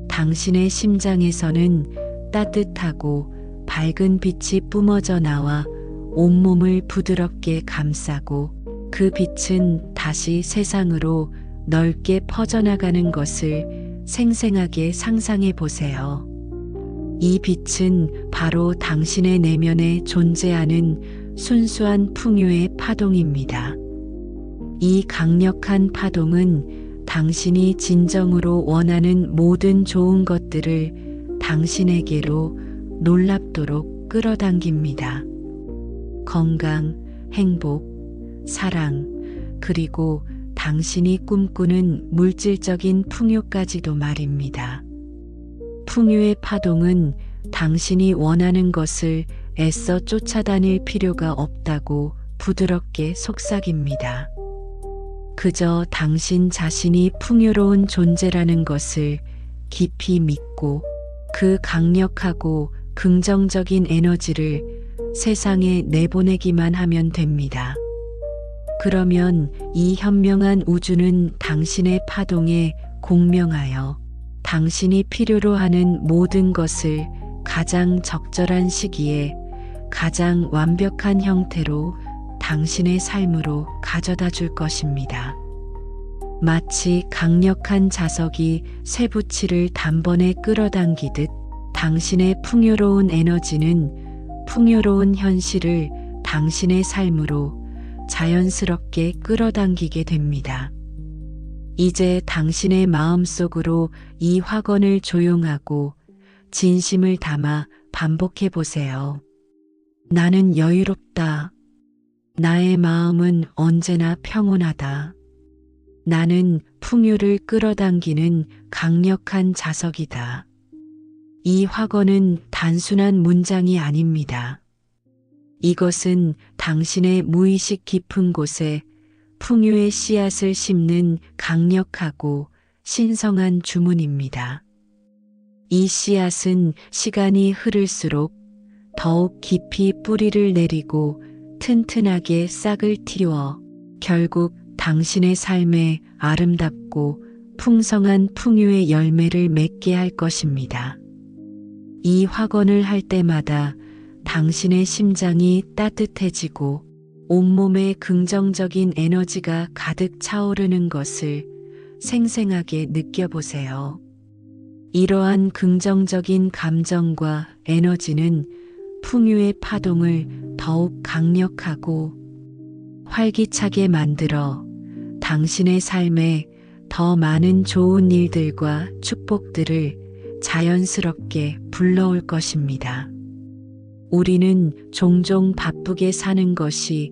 당신의 심장에서는 따뜻하고 밝은 빛이 뿜어져 나와 온몸을 부드럽게 감싸고 그 빛은 다시 세상으로 넓게 퍼져나가는 것을 생생하게 상상해 보세요. 이 빛은 바로 당신의 내면에 존재하는 순수한 풍요의 파동입니다. 이 강력한 파동은 당신이 진정으로 원하는 모든 좋은 것들을 당신에게로 놀랍도록 끌어당깁니다. 건강, 행복, 사랑, 그리고 당신이 꿈꾸는 물질적인 풍요까지도 말입니다. 풍요의 파동은 당신이 원하는 것을 애써 쫓아다닐 필요가 없다고 부드럽게 속삭입니다. 그저 당신 자신이 풍요로운 존재라는 것을 깊이 믿고 그 강력하고 긍정적인 에너지를 세상에 내보내기만 하면 됩니다. 그러면 이 현명한 우주는 당신의 파동에 공명하여 당신이 필요로 하는 모든 것을 가장 적절한 시기에 가장 완벽한 형태로 당신의 삶으로 가져다 줄 것입니다. 마치 강력한 자석이 쇠붙이를 단번에 끌어당기듯 당신의 풍요로운 에너지는 풍요로운 현실을 당신의 삶으로 자연스럽게 끌어당기게 됩니다. 이제 당신의 마음속으로 이 확언을 조용하고 진심을 담아 반복해 보세요. 나는 여유롭다. 나의 마음은 언제나 평온하다. 나는 풍요를 끌어당기는 강력한 자석이다. 이 확언은 단순한 문장이 아닙니다. 이것은 당신의 무의식 깊은 곳에 풍요의 씨앗을 심는 강력하고 신성한 주문입니다. 이 씨앗은 시간이 흐를수록 더욱 깊이 뿌리를 내리고 튼튼하게 싹을 틔워 결국 당신의 삶에 아름답고 풍성한 풍요의 열매를 맺게 할 것입니다. 이 확언을 할 때마다 당신의 심장이 따뜻해지고 온몸에 긍정적인 에너지가 가득 차오르는 것을 생생하게 느껴보세요. 이러한 긍정적인 감정과 에너지는 풍요의 파동을 더욱 강력하고 활기차게 만들어 당신의 삶에 더 많은 좋은 일들과 축복들을 자연스럽게 불러올 것입니다. 우리는 종종 바쁘게 사는 것이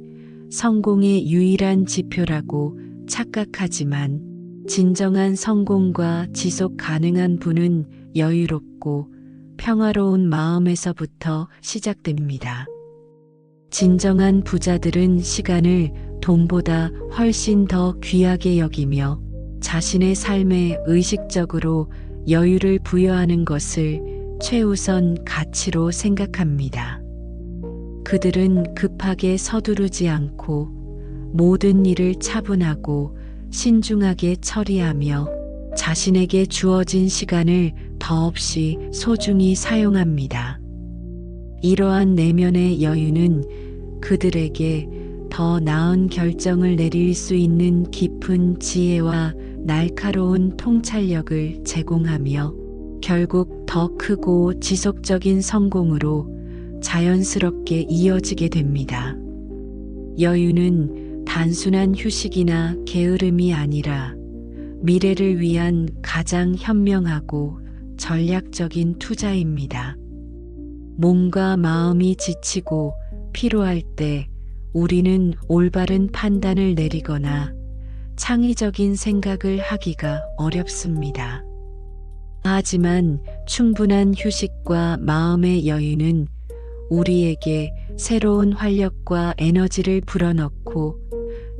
성공의 유일한 지표라고 착각하지만 진정한 성공과 지속 가능한 부는 여유롭고 평화로운 마음에서부터 시작됩니다. 진정한 부자들은 시간을 돈보다 훨씬 더 귀하게 여기며 자신의 삶에 의식적으로 여유를 부여하는 것을 최우선 가치로 생각합니다. 그들은 급하게 서두르지 않고 모든 일을 차분하고 신중하게 처리하며 자신에게 주어진 시간을 더없이 소중히 사용합니다. 이러한 내면의 여유는 그들에게 더 나은 결정을 내릴 수 있는 깊은 지혜와 날카로운 통찰력을 제공하며 결국 더 크고 지속적인 성공으로 자연스럽게 이어지게 됩니다. 여유는 단순한 휴식이나 게으름이 아니라 미래를 위한 가장 현명하고 전략적인 투자입니다. 몸과 마음이 지치고 피로할 때 우리는 올바른 판단을 내리거나 창의적인 생각을 하기가 어렵습니다. 하지만 충분한 휴식과 마음의 여유는 우리에게 새로운 활력과 에너지를 불어넣고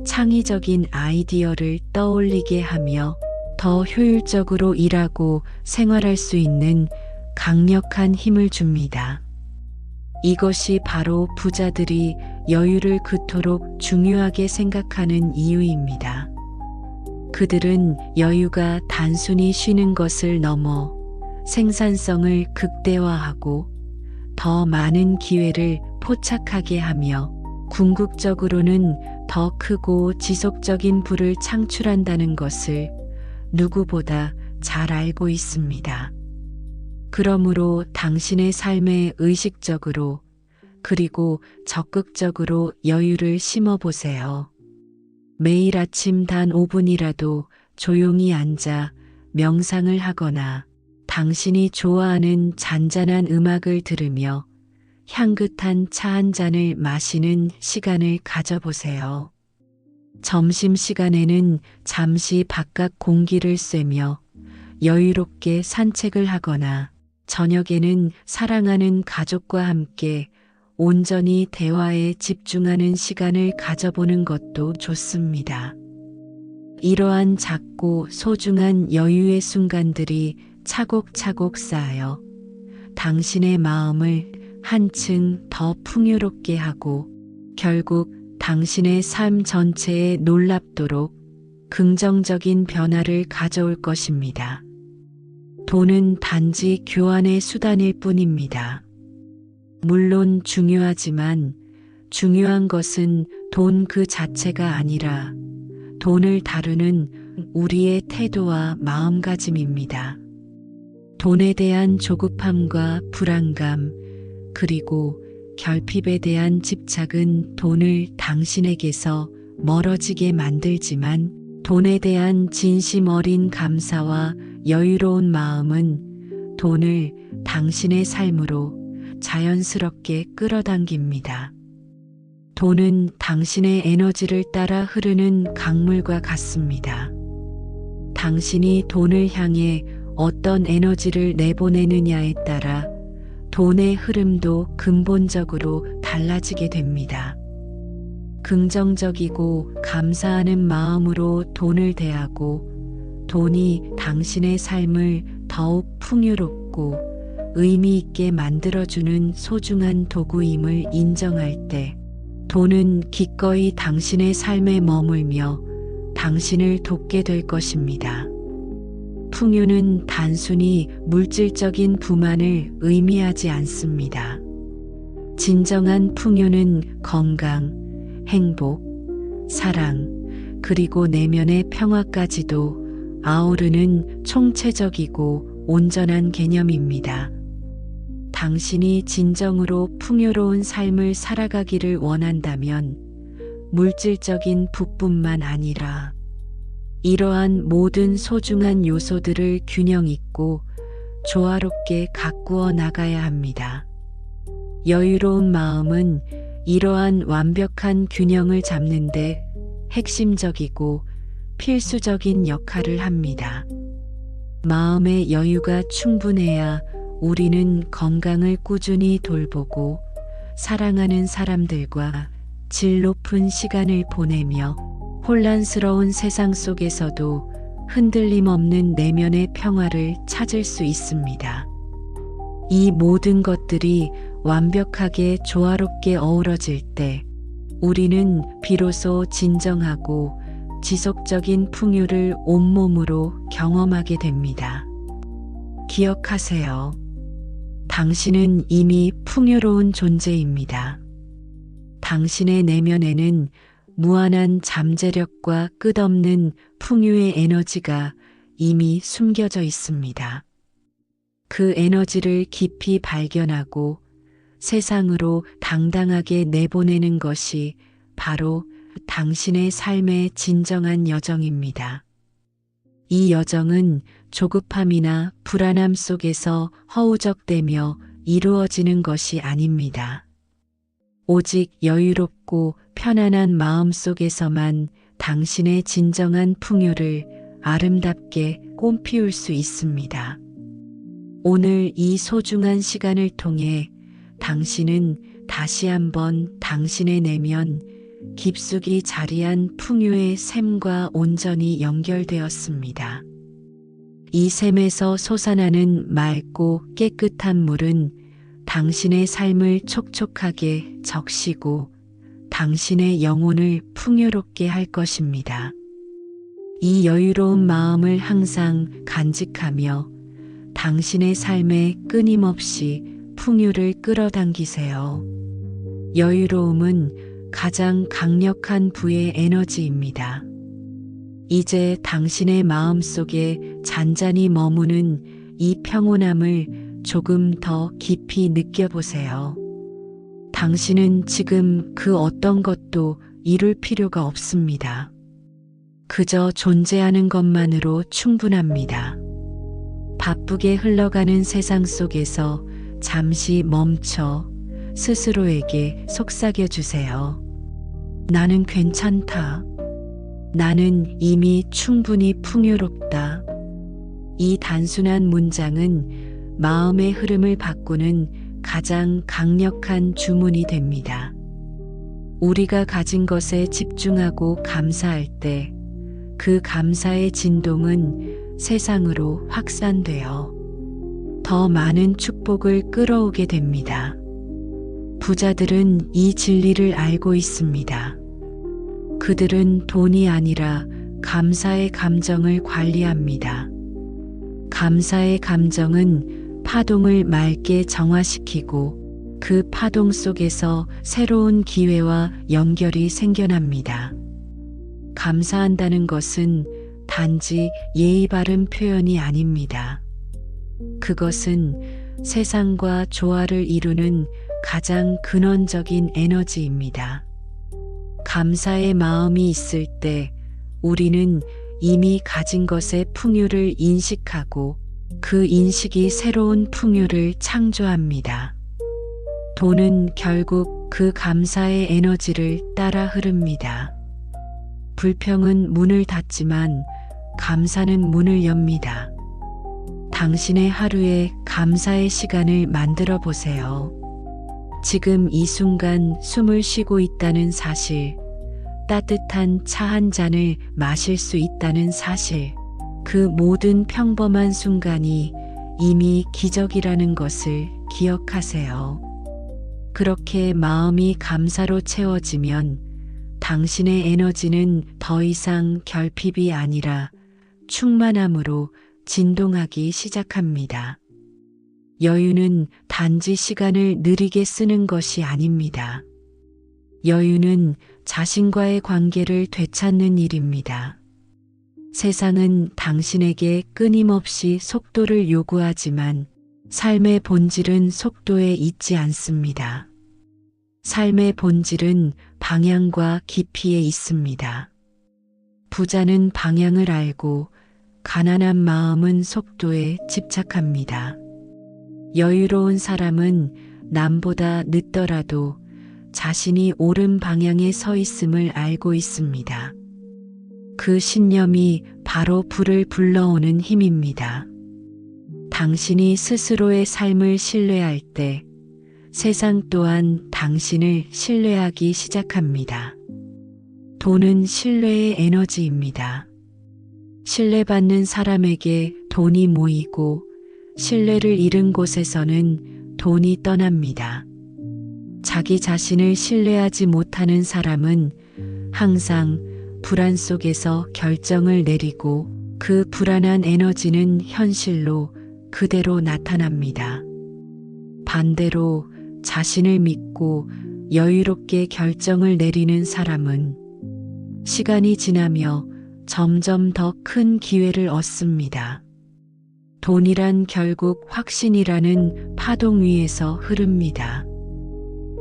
창의적인 아이디어를 떠올리게 하며 더 효율적으로 일하고 생활할 수 있는 강력한 힘을 줍니다. 이것이 바로 부자들이 여유를 그토록 중요하게 생각하는 이유입니다. 그들은 여유가 단순히 쉬는 것을 넘어 생산성을 극대화하고 더 많은 기회를 포착하게 하며 궁극적으로는 더 크고 지속적인 부를 창출한다는 것을 누구보다 잘 알고 있습니다. 그러므로 당신의 삶에 의식적으로 그리고 적극적으로 여유를 심어보세요. 매일 아침 단 5분이라도 조용히 앉아 명상을 하거나 당신이 좋아하는 잔잔한 음악을 들으며 향긋한 차 한 잔을 마시는 시간을 가져보세요. 점심시간에는 잠시 바깥 공기를 쐬며 여유롭게 산책을 하거나 저녁에는 사랑하는 가족과 함께 온전히 대화에 집중하는 시간을 가져보는 것도 좋습니다. 이러한 작고 소중한 여유의 순간들이 차곡차곡 쌓여 당신의 마음을 한층 더 풍요롭게 하고 결국 당신의 삶 전체에 놀랍도록 긍정적인 변화를 가져올 것입니다. 돈은 단지 교환의 수단일 뿐입니다. 물론 중요하지만 중요한 것은 돈 그 자체가 아니라 돈을 다루는 우리의 태도와 마음가짐입니다. 돈에 대한 조급함과 불안감, 그리고 결핍에 대한 집착은 돈을 당신에게서 멀어지게 만들지만 돈에 대한 진심 어린 감사와 여유로운 마음은 돈을 당신의 삶으로 자연스럽게 끌어당깁니다. 돈은 당신의 에너지를 따라 흐르는 강물과 같습니다. 당신이 돈을 향해 어떤 에너지를 내보내느냐에 따라 돈의 흐름도 근본적으로 달라지게 됩니다. 긍정적이고 감사하는 마음으로 돈을 대하고 돈이 당신의 삶을 더욱 풍요롭고 의미 있게 만들어주는 소중한 도구임을 인정할 때 돈은 기꺼이 당신의 삶에 머물며 당신을 돕게 될 것입니다. 풍요는 단순히 물질적인 부만을 의미하지 않습니다. 진정한 풍요는 건강, 행복, 사랑, 그리고 내면의 평화까지도 아우르는 총체적이고 온전한 개념입니다. 당신이 진정으로 풍요로운 삶을 살아가기를 원한다면 물질적인 부뿐만 아니라 이러한 모든 소중한 요소들을 균형 있고 조화롭게 가꾸어 나가야 합니다. 여유로운 마음은 이러한 완벽한 균형을 잡는데 핵심적이고 필수적인 역할을 합니다. 마음의 여유가 충분해야 우리는 건강을 꾸준히 돌보고 사랑하는 사람들과 질 높은 시간을 보내며 혼란스러운 세상 속에서도 흔들림 없는 내면의 평화를 찾을 수 있습니다. 이 모든 것들이 완벽하게 조화롭게 어우러질 때 우리는 비로소 진정하고 지속적인 풍요를 온몸으로 경험하게 됩니다. 기억하세요. 당신은 이미 풍요로운 존재입니다. 당신의 내면에는 무한한 잠재력과 끝없는 풍요의 에너지가 이미 숨겨져 있습니다. 그 에너지를 깊이 발견하고 세상으로 당당하게 내보내는 것이 바로 당신의 삶의 진정한 여정입니다. 이 여정은 조급함이나 불안함 속에서 허우적대며 이루어지는 것이 아닙니다. 오직 여유롭고 편안한 마음 속에서만 당신의 진정한 풍요를 아름답게 꽃피울 수 있습니다. 오늘 이 소중한 시간을 통해 당신은 다시 한번 당신의 내면 깊숙이 자리한 풍요의 샘과 온전히 연결되었습니다. 이 샘에서 솟아나는 맑고 깨끗한 물은 당신의 삶을 촉촉하게 적시고 당신의 영혼을 풍요롭게 할 것입니다. 이 여유로운 마음을 항상 간직하며 당신의 삶에 끊임없이 풍요를 끌어당기세요. 여유로움은 가장 강력한 부의 에너지입니다. 이제 당신의 마음 속에 잔잔히 머무는 이 평온함을 조금 더 깊이 느껴보세요. 당신은 지금 그 어떤 것도 이룰 필요가 없습니다. 그저 존재하는 것만으로 충분합니다. 바쁘게 흘러가는 세상 속에서 잠시 멈춰 스스로에게 속삭여 주세요. 나는 괜찮다. 나는 이미 충분히 풍요롭다. 이 단순한 문장은 마음의 흐름을 바꾸는 가장 강력한 주문이 됩니다. 우리가 가진 것에 집중하고 감사할 때 그 감사의 진동은 세상으로 확산되어 더 많은 축복을 끌어오게 됩니다. 부자들은 이 진리를 알고 있습니다. 그들은 돈이 아니라 감사의 감정을 관리합니다. 감사의 감정은 파동을 맑게 정화시키고 그 파동 속에서 새로운 기회와 연결이 생겨납니다. 감사한다는 것은 단지 예의 바른 표현이 아닙니다. 그것은 세상과 조화를 이루는 가장 근원적인 에너지입니다. 감사의 마음이 있을 때 우리는 이미 가진 것의 풍요를 인식하고 그 인식이 새로운 풍요를 창조합니다. 돈은 결국 그 감사의 에너지를 따라 흐릅니다. 불평은 문을 닫지만 감사는 문을 엽니다. 당신의 하루에 감사의 시간을 만들어 보세요. 지금 이 순간 숨을 쉬고 있다는 사실, 따뜻한 차 한 잔을 마실 수 있다는 사실, 그 모든 평범한 순간이 이미 기적이라는 것을 기억하세요. 그렇게 마음이 감사로 채워지면 당신의 에너지는 더 이상 결핍이 아니라 충만함으로 진동하기 시작합니다. 여유는 단지 시간을 느리게 쓰는 것이 아닙니다. 여유는 자신과의 관계를 되찾는 일입니다. 세상은 당신에게 끊임없이 속도를 요구하지만 삶의 본질은 속도에 있지 않습니다. 삶의 본질은 방향과 깊이에 있습니다. 부자는 방향을 알고 가난한 마음은 속도에 집착합니다. 여유로운 사람은 남보다 늦더라도 자신이 옳은 방향에 서 있음을 알고 있습니다. 그 신념이 바로 불을 불러오는 힘입니다. 당신이 스스로의 삶을 신뢰할 때 세상 또한 당신을 신뢰하기 시작합니다. 돈은 신뢰의 에너지입니다. 신뢰받는 사람에게 돈이 모이고 신뢰를 잃은 곳에서는 돈이 떠납니다. 자기 자신을 신뢰하지 못하는 사람은 항상 불안 속에서 결정을 내리고 그 불안한 에너지는 현실로 그대로 나타납니다. 반대로 자신을 믿고 여유롭게 결정을 내리는 사람은 시간이 지나며 점점 더 큰 기회를 얻습니다. 돈이란 결국 확신이라는 파동 위에서 흐릅니다.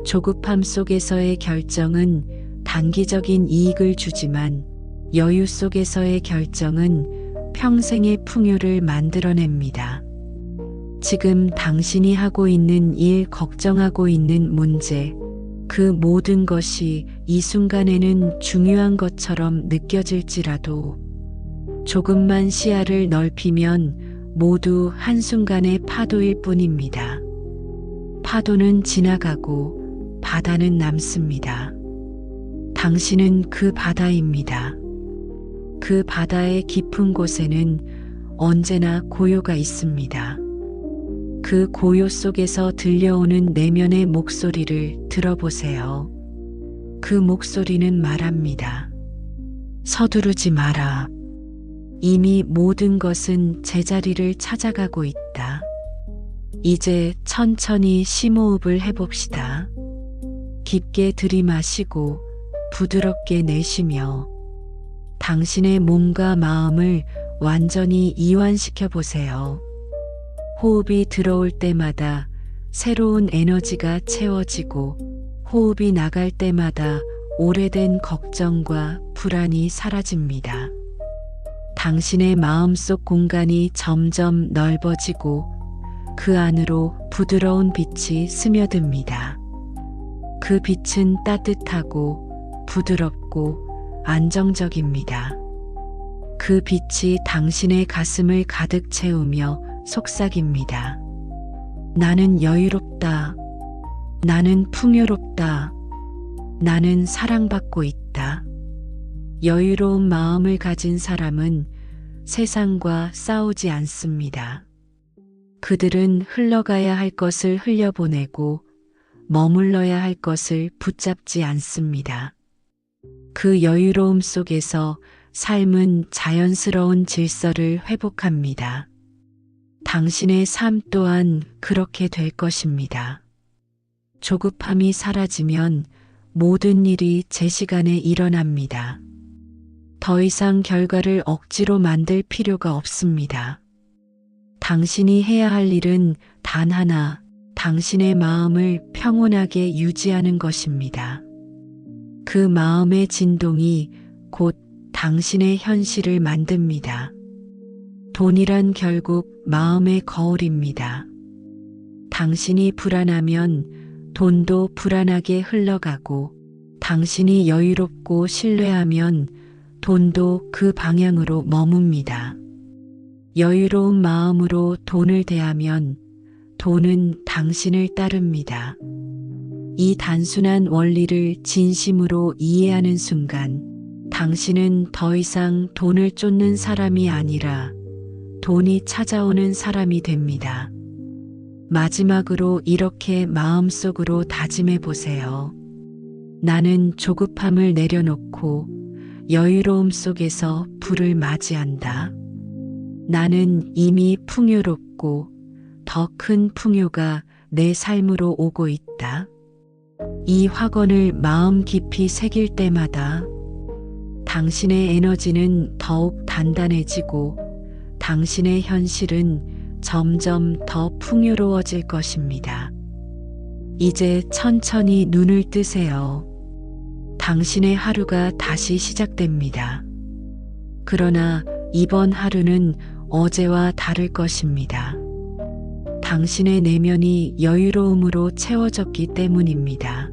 조급함 속에서의 결정은 단기적인 이익을 주지만 여유 속에서의 결정은 평생의 풍요를 만들어냅니다. 지금 당신이 하고 있는 일, 걱정하고 있는 문제, 그 모든 것이 이 순간에는 중요한 것처럼 느껴질지라도 조금만 시야를 넓히면 모두 한순간의 파도일 뿐입니다. 파도는 지나가고 바다는 남습니다. 당신은 그 바다입니다. 그 바다의 깊은 곳에는 언제나 고요가 있습니다. 그 고요 속에서 들려오는 내면의 목소리를 들어보세요. 그 목소리는 말합니다. 서두르지 마라. 이미 모든 것은 제자리를 찾아가고 있다. 이제 천천히 심호흡을 해봅시다. 깊게 들이마시고 부드럽게 내쉬며 당신의 몸과 마음을 완전히 이완시켜 보세요. 호흡이 들어올 때마다 새로운 에너지가 채워지고 호흡이 나갈 때마다 오래된 걱정과 불안이 사라집니다. 당신의 마음속 공간이 점점 넓어지고 그 안으로 부드러운 빛이 스며듭니다. 그 빛은 따뜻하고 부드럽고 안정적입니다. 그 빛이 당신의 가슴을 가득 채우며 속삭입니다. 나는 여유롭다. 나는 풍요롭다. 나는 사랑받고 있다. 여유로운 마음을 가진 사람은 세상과 싸우지 않습니다. 그들은 흘러가야 할 것을 흘려보내고 머물러야 할 것을 붙잡지 않습니다. 그 여유로움 속에서 삶은 자연스러운 질서를 회복합니다. 당신의 삶 또한 그렇게 될 것입니다. 조급함이 사라지면 모든 일이 제 시간에 일어납니다. 더 이상 결과를 억지로 만들 필요가 없습니다. 당신이 해야 할 일은 단 하나, 당신의 마음을 평온하게 유지하는 것입니다. 그 마음의 진동이 곧 당신의 현실을 만듭니다. 돈이란 결국 마음의 거울입니다. 당신이 불안하면 돈도 불안하게 흘러가고 당신이 여유롭고 신뢰하면 돈도 그 방향으로 머뭅니다. 여유로운 마음으로 돈을 대하면 돈은 당신을 따릅니다. 이 단순한 원리를 진심으로 이해하는 순간 당신은 더 이상 돈을 쫓는 사람이 아니라 돈이 찾아오는 사람이 됩니다. 마지막으로 이렇게 마음속으로 다짐해 보세요. 나는 조급함을 내려놓고 여유로움 속에서 불을 맞이한다. 나는 이미 풍요롭고 더 큰 풍요가 내 삶으로 오고 있다. 이 확언을 마음 깊이 새길 때마다 당신의 에너지는 더욱 단단해지고 당신의 현실은 점점 더 풍요로워질 것입니다. 이제 천천히 눈을 뜨세요. 당신의 하루가 다시 시작됩니다. 그러나 이번 하루는 어제와 다를 것입니다. 당신의 내면이 여유로움으로 채워졌기 때문입니다.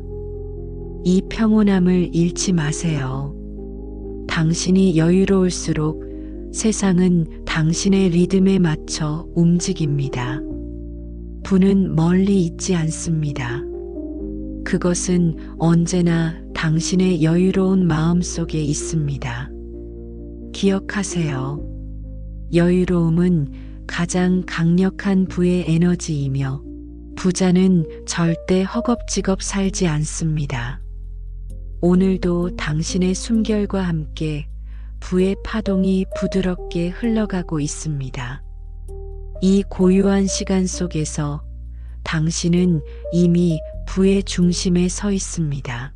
이 평온함을 잃지 마세요. 당신이 여유로울수록 세상은 당신의 리듬에 맞춰 움직입니다. 부는 멀리 있지 않습니다. 그것은 언제나 당신의 여유로운 마음 속에 있습니다. 기억하세요. 여유로움은 가장 강력한 부의 에너지이며 부자는 절대 허겁지겁 살지 않습니다. 오늘도 당신의 숨결과 함께 부의 파동이 부드럽게 흘러가고 있습니다. 이 고요한 시간 속에서 당신은 이미 부의 중심에 서 있습니다.